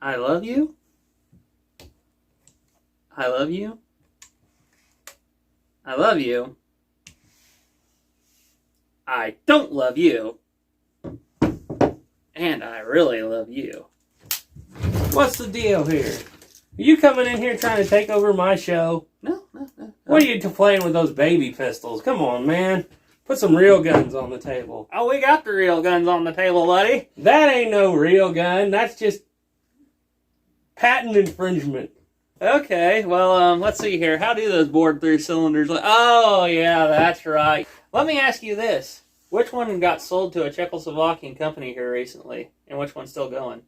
I love you. I love you. I love you. I don't love you. And I really love you. What's the deal here? Are you coming in here trying to take over my show? No. What are you playing with those baby pistols? Come on, man. Put some real guns on the table. Oh, we got the real guns on the table, buddy. That ain't no real gun. That's just patent infringement. Okay, well, let's see here. How do those bored through cylinders look? Oh, yeah, that's right. Let me ask you this. Which one got sold to a Czechoslovakian company here recently? And which one's still going?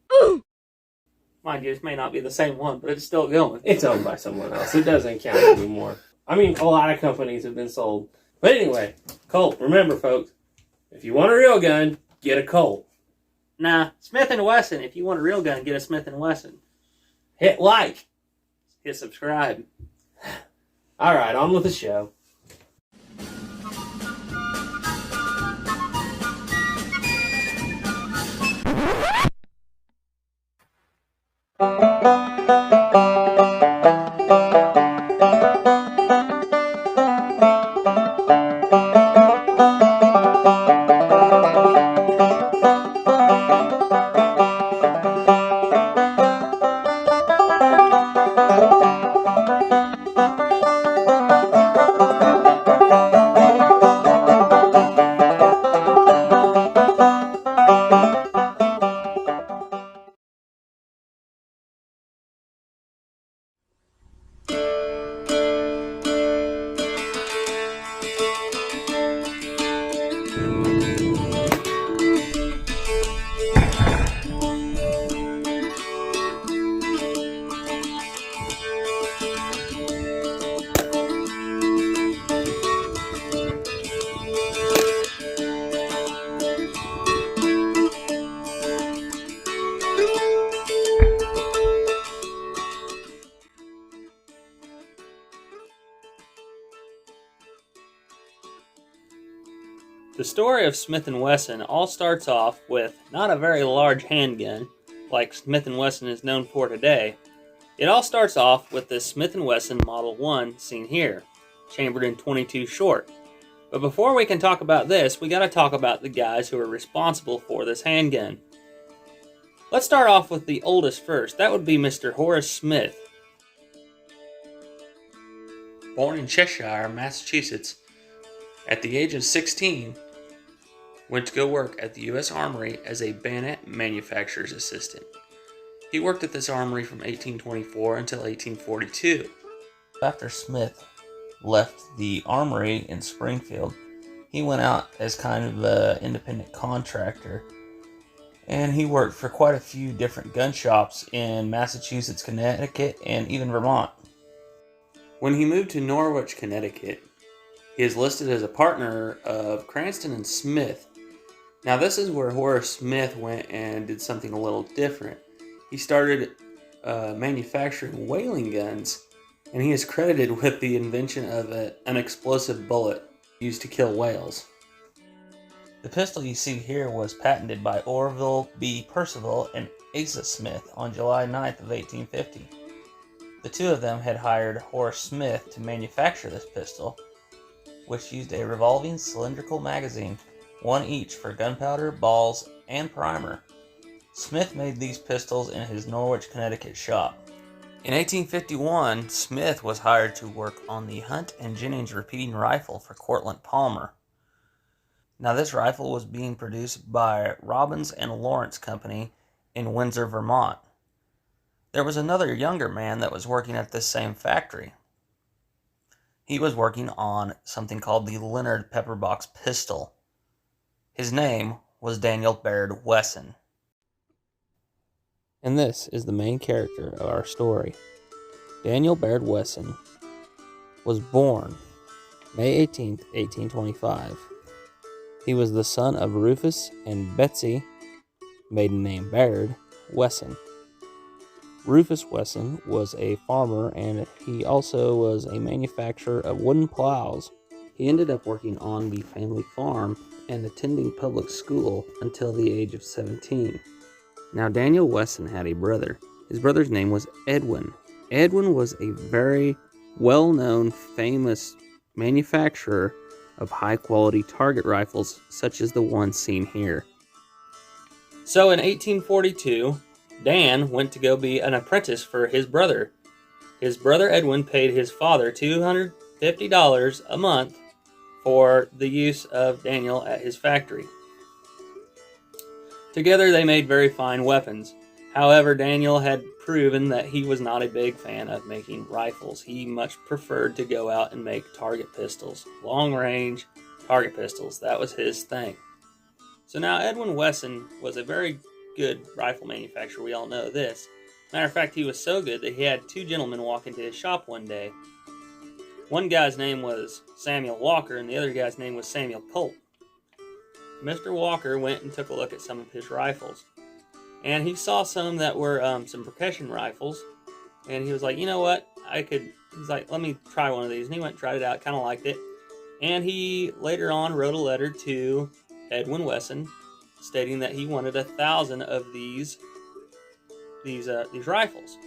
Mind you, this may not be the same one, but it's still going. It's owned by someone else. It doesn't count anymore. I mean, a lot of companies have been sold. But anyway, Colt, remember, folks, if you want a real gun, get a Colt. Nah, Smith & Wesson. If you want a real gun, get a Smith & Wesson. Hit like. Hit subscribe. All right, on with the show. The story of Smith & Wesson all starts off with not a very large handgun, like Smith & Wesson is known for today. It all starts off with this Smith & Wesson Model 1 seen here, chambered in .22 short. But before we can talk about this, we gotta talk about the guys who are responsible for this handgun. Let's start off with the oldest first. That would be Mr. Horace Smith. Born in Cheshire, Massachusetts, at the age of 16, went to go work at the U.S. Armory as a bayonet manufacturer's assistant. He worked at this armory from 1824 until 1842. After Smith left the armory in Springfield, he went out as kind of an independent contractor, and he worked for quite a few different gun shops in Massachusetts, Connecticut, and even Vermont. When he moved to Norwich, Connecticut, he is listed as a partner of Cranston and Smith. Now this is where Horace Smith went and did something a little different. He started manufacturing whaling guns, and he is credited with the invention of an explosive bullet used to kill whales. The pistol you see here was patented by Orville B. Percival and Asa Smith on July 9th of 1850. The two of them had hired Horace Smith to manufacture this pistol, which used a revolving cylindrical magazine, one each for gunpowder, balls, and primer. Smith made these pistols in his Norwich, Connecticut shop. In 1851, Smith was hired to work on the Hunt and Jennings repeating rifle for Cortlandt Palmer. Now this rifle was being produced by Robbins and Lawrence Company in Windsor, Vermont. There was another younger man that was working at this same factory. He was working on something called the Leonard Pepperbox pistol. His name was Daniel Baird Wesson. And this is the main character of our story. Daniel Baird Wesson was born May 18th, 1825. He was the son of Rufus and Betsy, maiden name Baird, Wesson. Rufus Wesson was a farmer, and he also was a manufacturer of wooden plows. He ended up working on the family farm and attending public school until the age of 17. Now, Daniel Wesson had a brother. His brother's name was Edwin. Edwin was a very well-known, famous manufacturer of high-quality target rifles, such as the one seen here. So in 1842, Dan went to go be an apprentice for his brother. His brother Edwin paid his father $250 a month for the use of Daniel at his factory. Together they made very fine weapons. However, Daniel had proven that he was not a big fan of making rifles. He much preferred to go out and make target pistols. Long-range target pistols. That was his thing. So now Edwin Wesson was a very good rifle manufacturer. We all know this. Matter of fact, he was so good that he had two gentlemen walk into his shop one day. One guy's name was Samuel Walker, and the other guy's name was Samuel Colt. Mr. Walker went and took a look at some of his rifles. And he saw some that were some percussion rifles. And he was like, you know what? He's like, let me try one of these. And he went and tried it out, kind of liked it. And he later on wrote a letter to Edwin Wesson stating that he wanted 1,000 of these rifles.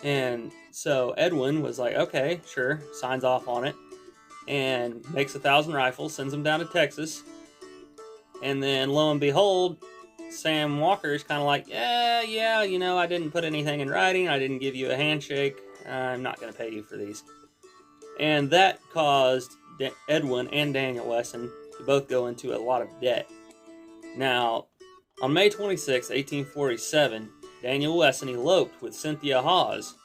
And so Edwin was like, okay, sure, signs off on it, and makes 1,000 rifles, sends them down to Texas. And then lo and behold, Sam Walker is kind of like, yeah, I didn't put anything in writing. I didn't give you a handshake. I'm not going to pay you for these. And that caused Edwin and Daniel Wesson to both go into a lot of debt. Now, on May 26, 1847, Daniel Wesson eloped with Cynthia Hawes.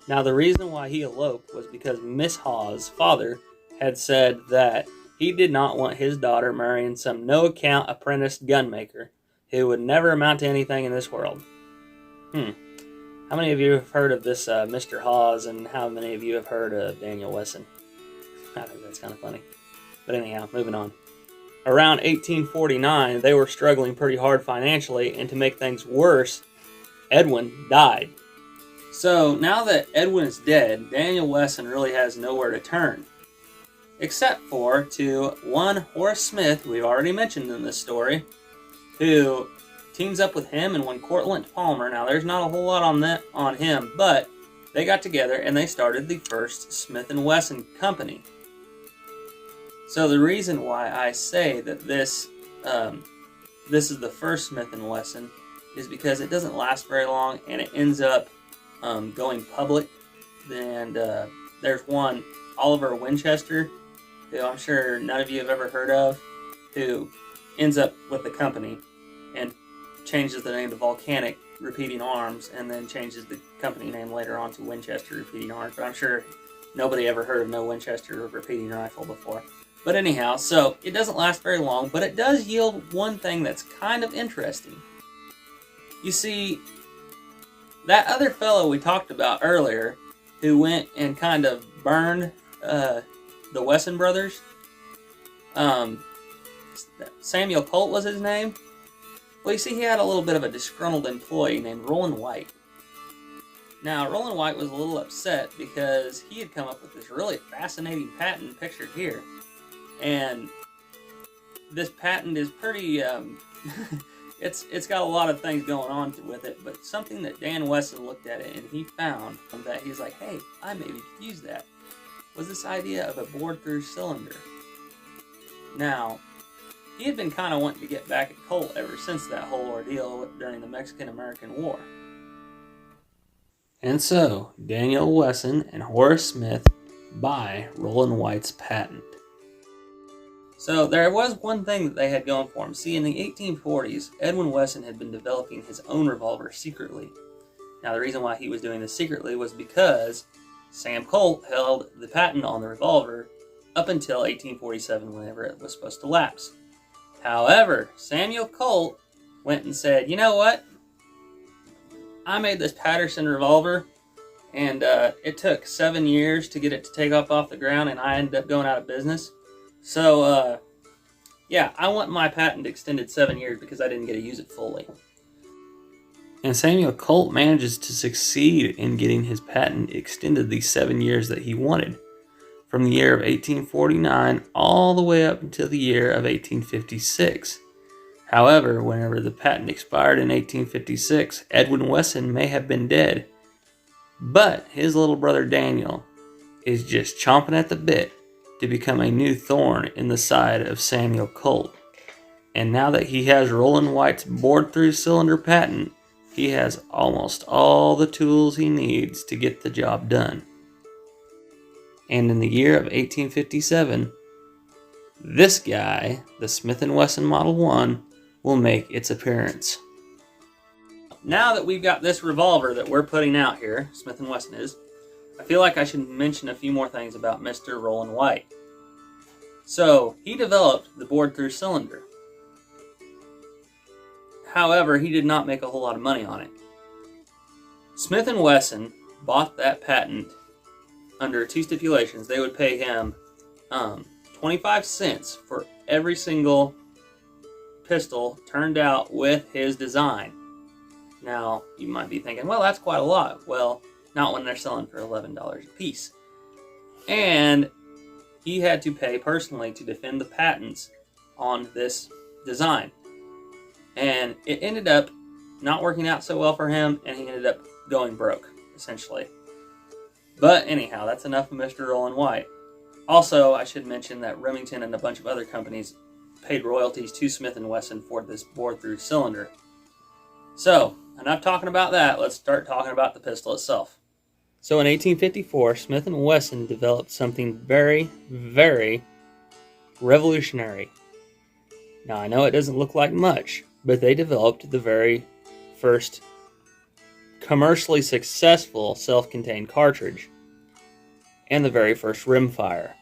Now, the reason why he eloped was because Miss Hawes' father had said that he did not want his daughter marrying some no-account apprenticed gunmaker who would never amount to anything in this world. How many of you have heard of this Mr. Hawes, and how many of you have heard of Daniel Wesson? I think that's kind of funny. But anyhow, moving on. Around 1849, they were struggling pretty hard financially, and to make things worse, Edwin died. So now that Edwin is dead, Daniel Wesson really has nowhere to turn. Except for to one Horace Smith, who we've already mentioned in this story, who teams up with him and one Cortlandt Palmer. Now, there's not a whole lot on him, but they got together and they started the first Smith & Wesson company. So the reason why I say that this is the first Smith & Wesson is because it doesn't last very long and it ends up going public. And there's one, Oliver Winchester, who I'm sure none of you have ever heard of, who ends up with the company and changes the name to Volcanic Repeating Arms, and then changes the company name later on to Winchester Repeating Arms. But I'm sure nobody ever heard of no Winchester Repeating Rifle before. But anyhow, so it doesn't last very long, but it does yield one thing that's kind of interesting. You see, that other fellow we talked about earlier, who went and kind of burned the Wesson brothers, Samuel Colt was his name. Well, you see, he had a little bit of a disgruntled employee named Rollin White. Now, Rollin White was a little upset because he had come up with this really fascinating patent pictured here. And this patent is pretty, it's got a lot of things going on with it, but something that Dan Wesson looked at it and he found that he's like, hey, I maybe could use that, was this idea of a bored-through cylinder. Now, he had been kind of wanting to get back at Colt ever since that whole ordeal during the Mexican-American War. And so, Daniel Wesson and Horace Smith buy Rollin White's patent. So, there was one thing that they had going for him. See, in the 1840s, Edwin Wesson had been developing his own revolver secretly. Now, the reason why he was doing this secretly was because Sam Colt held the patent on the revolver up until 1847, whenever it was supposed to lapse. However, Samuel Colt went and said, you know what? I made this Patterson revolver, and it took 7 years to get it to take off the ground, and I ended up going out of business. So, yeah, I want my patent extended 7 years because I didn't get to use it fully. And Samuel Colt manages to succeed in getting his patent extended the 7 years that he wanted, from the year of 1849 all the way up until the year of 1856. However, whenever the patent expired in 1856, Edwin Wesson may have been dead, but his little brother Daniel is just chomping at the bit to become a new thorn in the side of Samuel Colt. And now that he has Rollin White's bored-through cylinder patent, he has almost all the tools he needs to get the job done. And in the year of 1857, this guy, the Smith & Wesson Model 1, will make its appearance. Now that we've got this revolver that we're putting out here, Smith & Wesson is, I feel like I should mention a few more things about Mr. Rollin White. So, he developed the bored-through cylinder. However, he did not make a whole lot of money on it. Smith & Wesson bought that patent under two stipulations. They would pay him 25 cents for every single pistol turned out with his design. Now, you might be thinking, well, that's quite a lot. Well, not when they're selling for $11 a piece. And he had to pay personally to defend the patents on this design. And it ended up not working out so well for him, and he ended up going broke, essentially. But anyhow, that's enough of Mr. Rollin White. Also, I should mention that Remington and a bunch of other companies paid royalties to Smith & Wesson for this bore-through cylinder. So, enough talking about that. Let's start talking about the pistol itself. So in 1854, Smith & Wesson developed something very, very revolutionary. Now, I know it doesn't look like much, but they developed the very first commercially successful self-contained cartridge and the very first rimfire.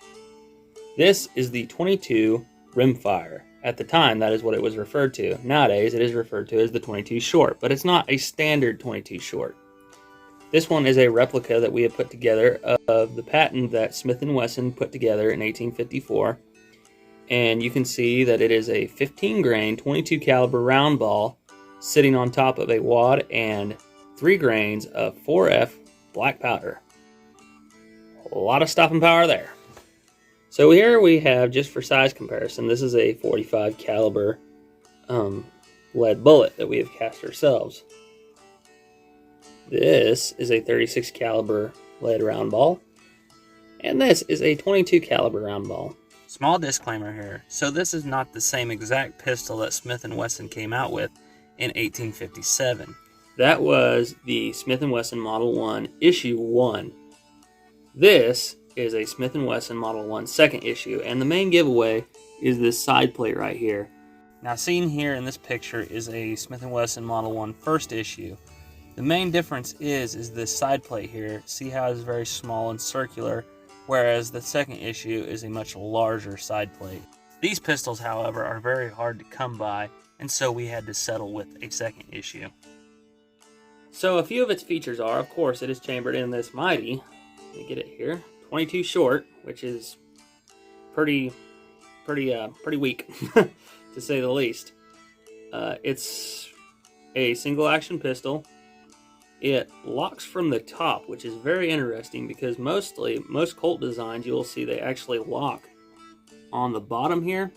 This is the 22 rimfire. At the time, that is what it was referred to. Nowadays, it is referred to as the 22 short, but it's not a standard 22 short. This one is a replica that we have put together of the patent that Smith & Wesson put together in 1854. And you can see that it is a 15-grain 22 caliber round ball sitting on top of a wad and 3 grains of 4F black powder. A lot of stopping power there. So here we have, just for size comparison, this is a 45 caliber lead bullet that we have cast ourselves. This is a 36 caliber lead round ball, and this is a 22 caliber round ball. Small disclaimer here. So this is not the same exact pistol that Smith & Wesson came out with in 1857. That was the Smith & Wesson Model 1 Issue 1. This is a Smith & Wesson Model 1 second issue, and the main giveaway is this side plate right here. Now seen here in this picture is a Smith & Wesson Model 1 first issue. The main difference is this side plate here. See how it's very small and circular, whereas the second issue is a much larger side plate. These pistols, however, are very hard to come by, and so we had to settle with a second issue. So a few of its features are, of course, it is chambered in this mighty, let me get it here, 22 short, which is pretty weak, to say the least. It's a single action pistol. It locks from the top, which is very interesting because most Colt designs, you'll see they actually lock on the bottom here.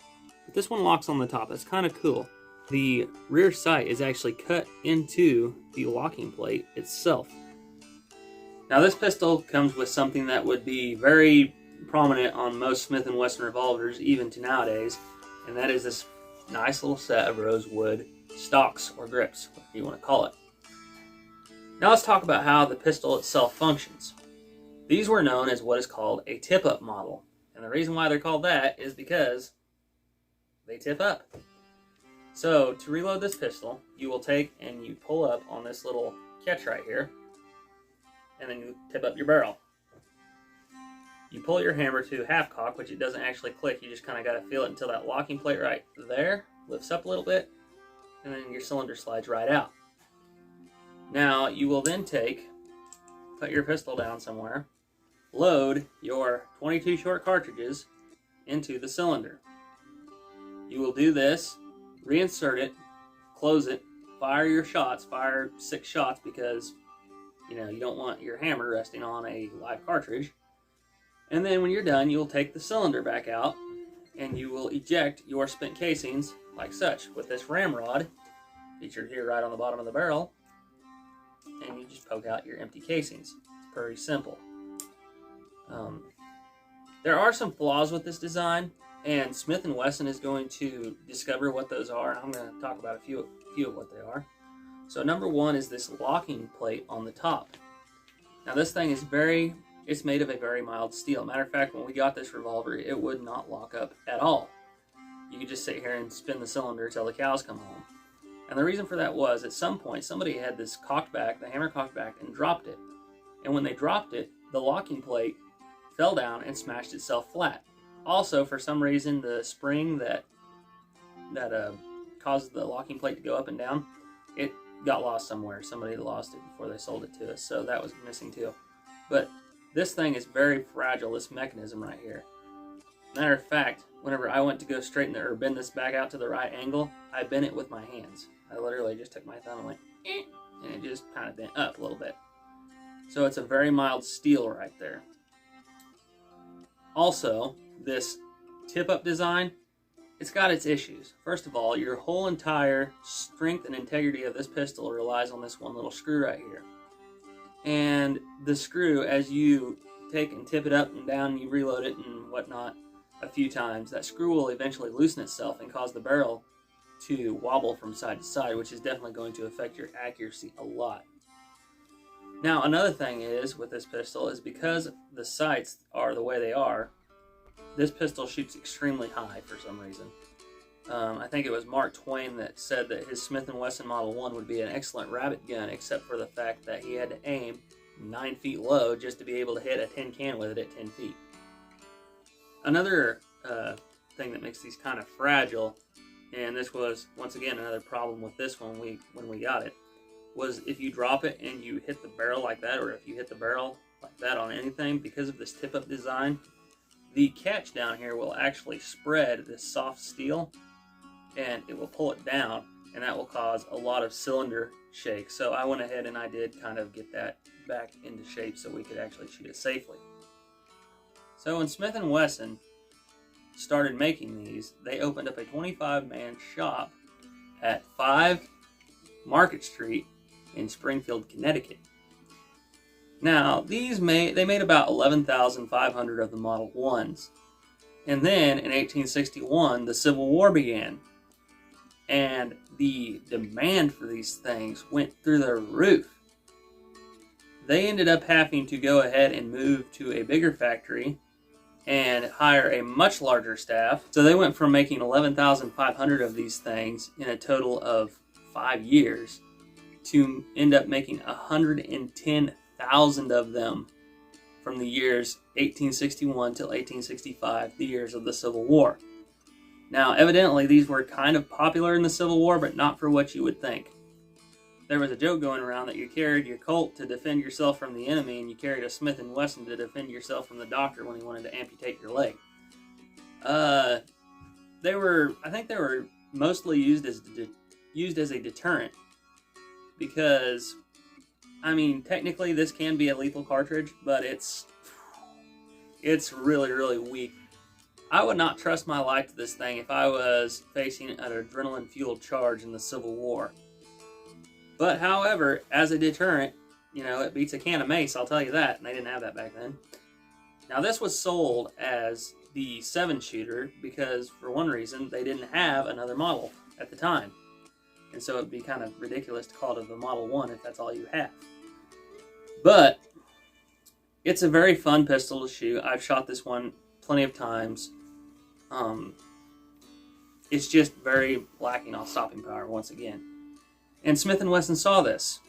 But this one locks on the top. That's kind of cool. The rear sight is actually cut into the locking plate itself. Now this pistol comes with something that would be very prominent on most Smith & Wesson revolvers, even to nowadays, and that is this nice little set of rosewood stocks or grips, whatever you want to call it. Now let's talk about how the pistol itself functions. These were known as what is called a tip-up model. And the reason why they're called that is because they tip up. So to reload this pistol, you will take and you pull up on this little catch right here, and then you tip up your barrel. You pull your hammer to half cock, which it doesn't actually click. You just kind of got to feel it until that locking plate right there lifts up a little bit, and then your cylinder slides right out. Now, you will then put your pistol down somewhere, load your 22 short cartridges into the cylinder. You will do this, reinsert it, close it, fire your shots, fire 6 shots because, you don't want your hammer resting on a live cartridge. And then when you're done, you'll take the cylinder back out and you will eject your spent casings like such, with this ramrod featured here right on the bottom of the barrel, and you just poke out your empty casings. It's pretty simple. There are some flaws with this design, and Smith & Wesson is going to discover what those are, and I'm going to talk about a few of what they are. So number one is this locking plate on the top. Now this thing is it's made of a very mild steel. Matter of fact, when we got this revolver, it would not lock up at all. You could just sit here and spin the cylinder till the cows come home. And the reason for that was, at some point, somebody had this cocked back, the hammer cocked back, and dropped it. And when they dropped it, the locking plate fell down and smashed itself flat. Also, for some reason, the spring that caused the locking plate to go up and down, it got lost somewhere. Somebody lost it before they sold it to us, so that was missing too. But this thing is very fragile, this mechanism right here. Matter of fact, whenever I went to go straighten it or bend this back out to the right angle, I bent it with my hands. I literally just took my thumb and went, eh, and it just kind of bent up a little bit. So it's a very mild steel right there. Also, this tip-up design, it's got its issues. First of all, your whole entire strength and integrity of this pistol relies on this one little screw right here. And the screw, as you take and tip it up and down and you reload it and whatnot a few times, that screw will eventually loosen itself and cause the barrel to wobble from side to side, which is definitely going to affect your accuracy a lot. Now, another thing is with this pistol is because the sights are the way they are, this pistol shoots extremely high for some reason. I think it was Mark Twain that said that his Smith & Wesson Model 1 would be an excellent rabbit gun, except for the fact that he had to aim 9 feet low just to be able to hit a tin can with it at 10 feet. Another thing that makes these kind of fragile, and this was, once again, another problem with this one when we got it, was if you drop it and you hit the barrel like that, or if you hit the barrel like that on anything, because of this tip-up design, the catch down here will actually spread this soft steel, and it will pull it down, and that will cause a lot of cylinder shake. So I went ahead and I did kind of get that back into shape so we could actually shoot it safely. So when Smith & Wesson started making these, they opened up a 25-man shop at 5 Market Street in Springfield, Connecticut. Now, they made about 11,500 of the Model 1s. And then, in 1861, the Civil War began. And the demand for these things went through the roof. They ended up having to go ahead and move to a bigger factory and hire a much larger staff. So they went from making 11,500 of these things in a total of 5 years to end up making 110,000 of them from the years 1861 till 1865, the years of the Civil War. Now, evidently, these were kind of popular in the Civil War, but not for what you would think. There was a joke going around that you carried your Colt to defend yourself from the enemy, and you carried a Smith & Wesson to defend yourself from the doctor when he wanted to amputate your leg. I think they were mostly used as a deterrent, because, I mean, technically this can be a lethal cartridge, but it's really, really weak. I would not trust my life to this thing if I was facing an adrenaline-fueled charge in the Civil War. But, however, as a deterrent, you know, it beats a can of mace, I'll tell you that, and they didn't have that back then. Now, this was sold as the 7-shooter because, for one reason, they didn't have another model at the time. And so it'd be kind of ridiculous to call it the Model 1 if that's all you have. But it's a very fun pistol to shoot. I've shot this one plenty of times. It's just very lacking on stopping power once again. And Smith & Wesson saw this.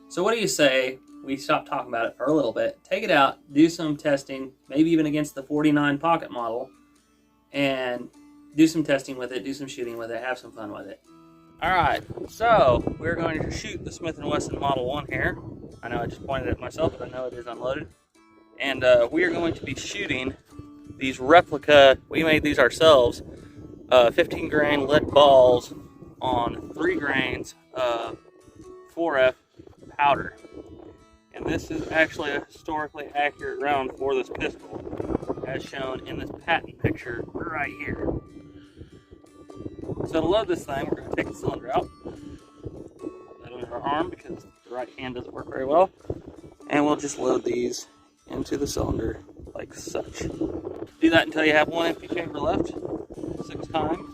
So what do you say we stop talking about it for a little bit, take it out, do some testing, maybe even against the 49 pocket model, and do some testing with it, do some shooting with it, have some fun with it. Alright, so we're going to shoot the Smith & Wesson Model 1 here. I know I just pointed at myself, but I know it is unloaded. And we are going to be shooting these replica, we made these ourselves, 15 grain lead balls on 3 grains of 4F powder. And this is actually a historically accurate round for this pistol, as shown in this patent picture right here. So to load this thing, we're going to take the cylinder out, put that under our arm because the right hand doesn't work very well, and we'll just load these into the cylinder like such. Do that until you have one empty chamber left, 6 times.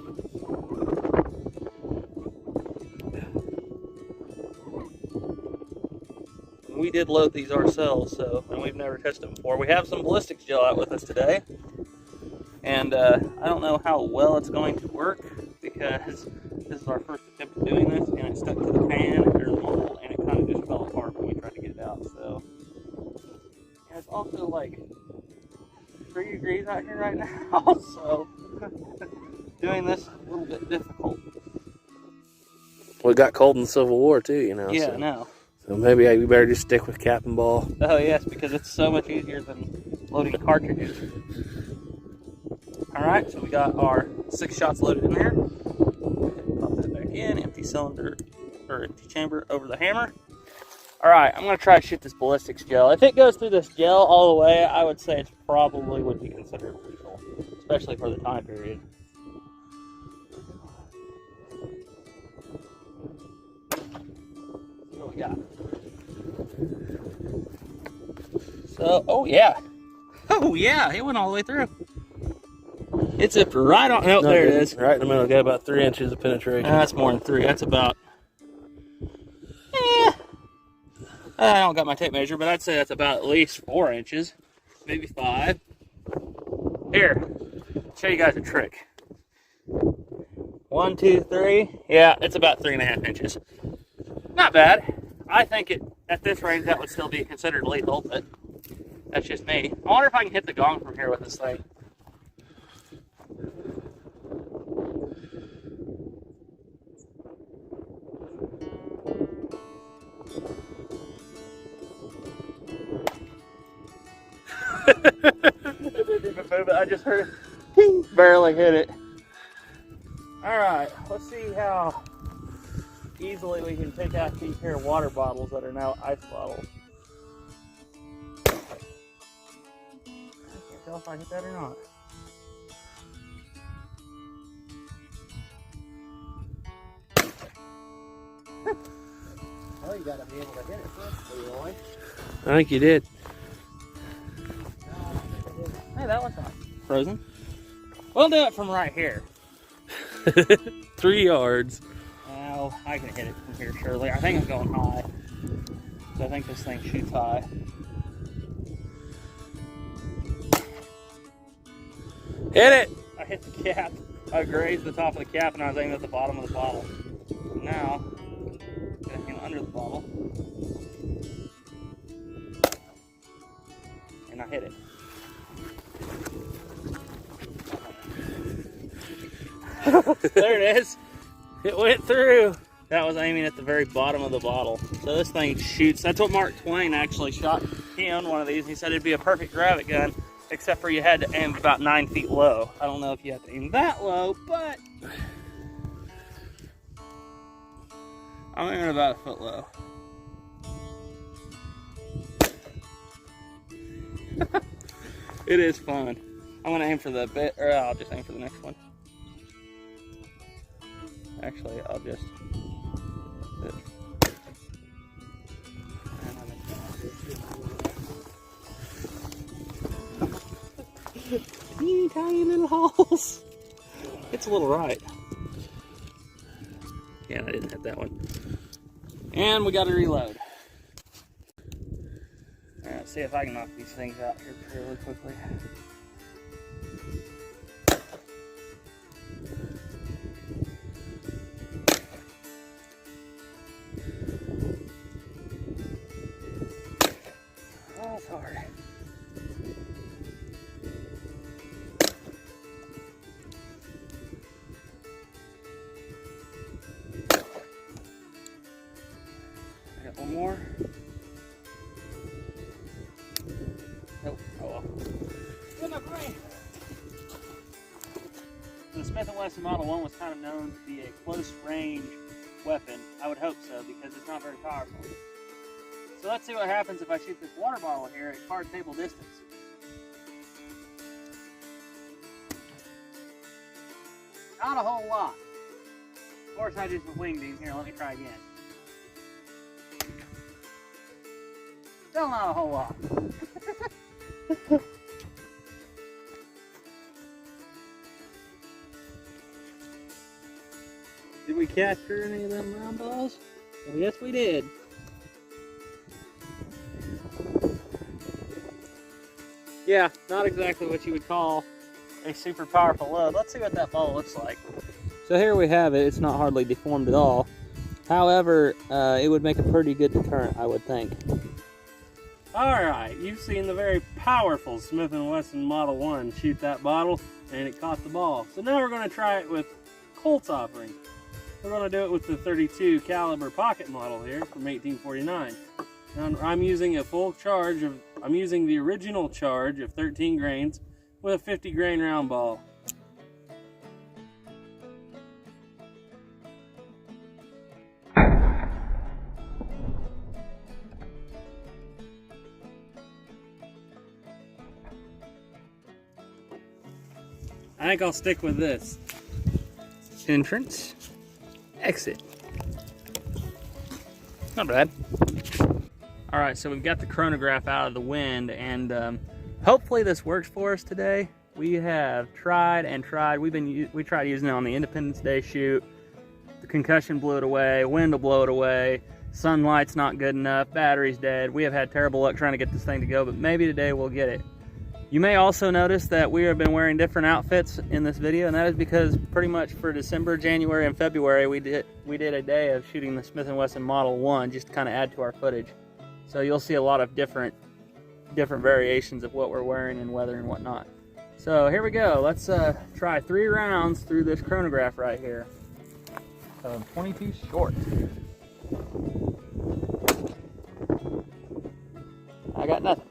We did load these ourselves, and we've never tested them before. We have some ballistics gel out with us today, and I don't know how well it's going to work because this is our first attempt at doing this, and it stuck to the pan and there's mold, and it kind of just fell apart when we tried to get it out. So, and it's also like 3 degrees out here right now, so doing this is a little bit difficult. We got cold in the Civil War too, you know. Yeah, so. I know. So maybe we better just stick with cap and ball. Oh yes, because it's so much easier than loading cartridges. Alright, so we got our 6 shots loaded in there. Pop that back in, empty cylinder, or empty chamber over the hammer. Alright, I'm going to try to shoot this ballistics gel. If it goes through this gel all the way, I would say it probably would be considered lethal, especially for the time period. What we got? So, oh yeah, it went all the way through. It zipped right on. Oh, there it is. Right in the middle. Got about 3 inches of penetration. That's more than 3. That's about. I don't got my tape measure, but I'd say that's about at least 4 inches, maybe 5. Here, show you guys a trick. 1, 2, 3. Yeah, it's about 3.5 inches. Not bad. I think at this range that would still be considered lethal, but that's just me. I wonder if I can hit the gong from here with this thing. I just heard it barely hit it. Alright, let's see how easily we can take out these here water bottles that are now ice bottles. I can't tell if I hit that or not. Well, you gotta be able to hit it first, Roy. I think you did. Hey, that one's not frozen. We'll do it from right here. 3 yards. Well, I can hit it from here surely. I think I'm going high. So I think this thing shoots high. Hit it! I hit the cap. I grazed the top of the cap and I was aiming at the bottom of the bottle. Now, I'm going under the bottle. And I hit it. There it is. It went through. That was aiming at the very bottom of the bottle. So this thing shoots. That's what Mark Twain actually shot. He owned one of these. He said it'd be a perfect rabbit gun, except for you had to aim about 9 feet low. I don't know if you have to aim that low, but I'm aiming about a foot low. It is fun. I'm gonna aim for the bit, or I'll just aim for the next one. Actually, I'll just. Teeny tiny little holes. It's a little right. Yeah, I didn't hit that one. And we got to reload. Alright, see if I can knock these things out here fairly quickly. Oh, it's hard. I got one more. Nope. Oh well. Good enough for me. The Smith & Wesson Model 1 was kind of known to be a close-range weapon. I would hope so, because it's not very powerful. So let's see what happens if I shoot this water bottle here at card table distance. Not a whole lot. course, I just winged him. Here, let me try again. Still not a whole lot. Did we capture any of them round balls? Well, yes, we did. Yeah, not exactly what you would call a super powerful load. Let's see what that ball looks like. So here we have it. It's not hardly deformed at all. However, it would make a pretty good deterrent, I would think. Alright, you've seen the very powerful Smith & Wesson Model 1 shoot that bottle, and it caught the ball. So now we're going to try it with Colt's offering. We're going to do it with the .32 caliber pocket model here from 1849. Now, I'm using a full charge of, I'm using the original charge of 13 grains with a 50 grain round ball. I think I'll stick with this. Entrance, exit. Not bad. All right, so we've got the chronograph out of the wind, and hopefully this works for us today. We have tried and tried. We tried using it on the Independence Day shoot. The concussion blew it away. Wind will blow it away. Sunlight's not good enough. Battery's dead. We have had terrible luck trying to get this thing to go, but maybe today we'll get it. You may also notice that we have been wearing different outfits in this video, and that is because pretty much for December, January, and February, we did a day of shooting the Smith & Wesson Model 1 just to kind of add to our footage. So you'll see a lot of different variations of what we're wearing and weather and whatnot. So here we go. Let's try 3 rounds through this chronograph right here. 22 short. I got nothing.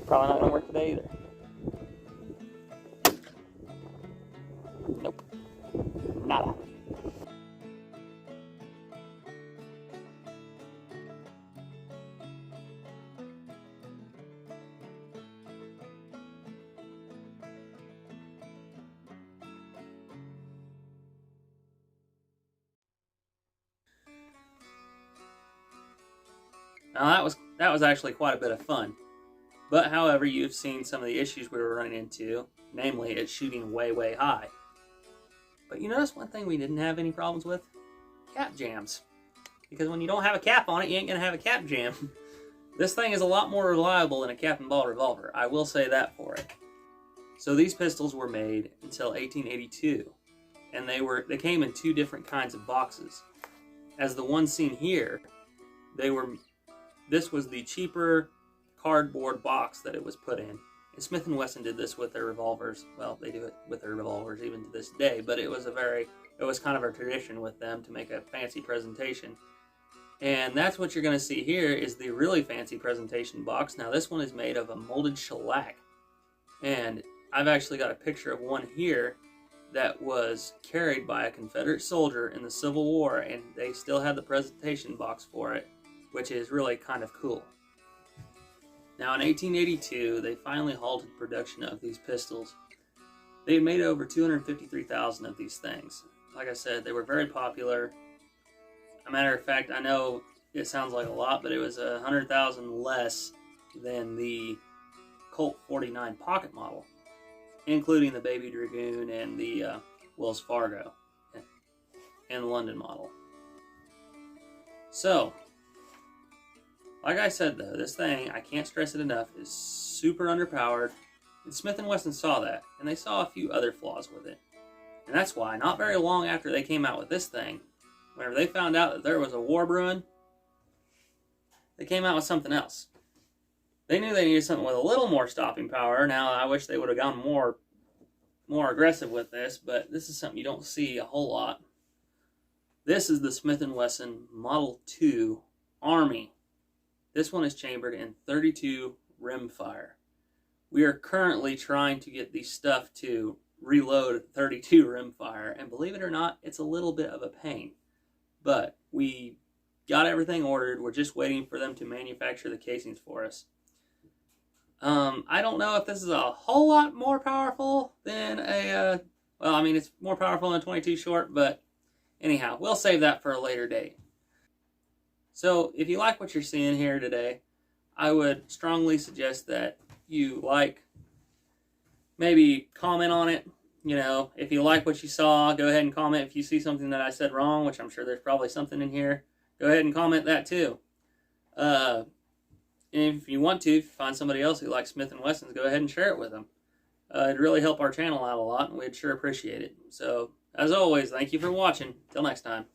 Probably not gonna work today either. Nope. Nada. Now that was actually quite a bit of fun. But however, you've seen some of the issues we were running into, namely it's shooting way, way high. But you notice one thing we didn't have any problems with? Cap jams. Because when you don't have a cap on it, you ain't gonna have a cap jam. This thing is a lot more reliable than a cap and ball revolver. I will say that for it. So these pistols were made until 1882. And they came in 2 different kinds of boxes. As the one seen here, this was the cheaper cardboard box that it was put in. And Smith & Wesson did this with their revolvers. Well, they do it with their revolvers even to this day, but it was kind of a tradition with them to make a fancy presentation. And that's what you're going to see here is the really fancy presentation box. Now this one is made of a molded shellac. And I've actually got a picture of one here that was carried by a Confederate soldier in the Civil War, and they still had the presentation box for it, which is really kind of cool. Now in 1882, they finally halted production of these pistols. They had made over 253,000 of these things. Like I said, they were very popular. A matter of fact, I know it sounds like a lot, but it was 100,000 less than the Colt 49 pocket model, including the Baby Dragoon and the Wells Fargo and the London model. So, like I said though, this thing, I can't stress it enough, is super underpowered. And Smith & Wesson saw that, and they saw a few other flaws with it. And that's why, not very long after they came out with this thing, whenever they found out that there was a war brewing, they came out with something else. They knew they needed something with a little more stopping power. Now, I wish they would have gone more aggressive with this, but this is something you don't see a whole lot. This is the Smith & Wesson Model 2 Army. This one is chambered in .32 rimfire. We are currently trying to get the stuff to reload .32 rimfire, and believe it or not, it's a little bit of a pain. But we got everything ordered. We're just waiting for them to manufacture the casings for us. I don't know if this is a whole lot more powerful than a Well, I mean, it's more powerful than a 22 short, but anyhow, we'll save that for a later date. So if you like what you're seeing here today, I would strongly suggest that you maybe comment on it. You know, if you like what you saw, go ahead and comment. If you see something that I said wrong, which I'm sure there's probably something in here, go ahead and comment that too. And if you want to, if you find somebody else who likes Smith & Wessons, go ahead and share it with them. It'd really help our channel out a lot, and we'd sure appreciate it. So, as always, thank you for watching. Till next time.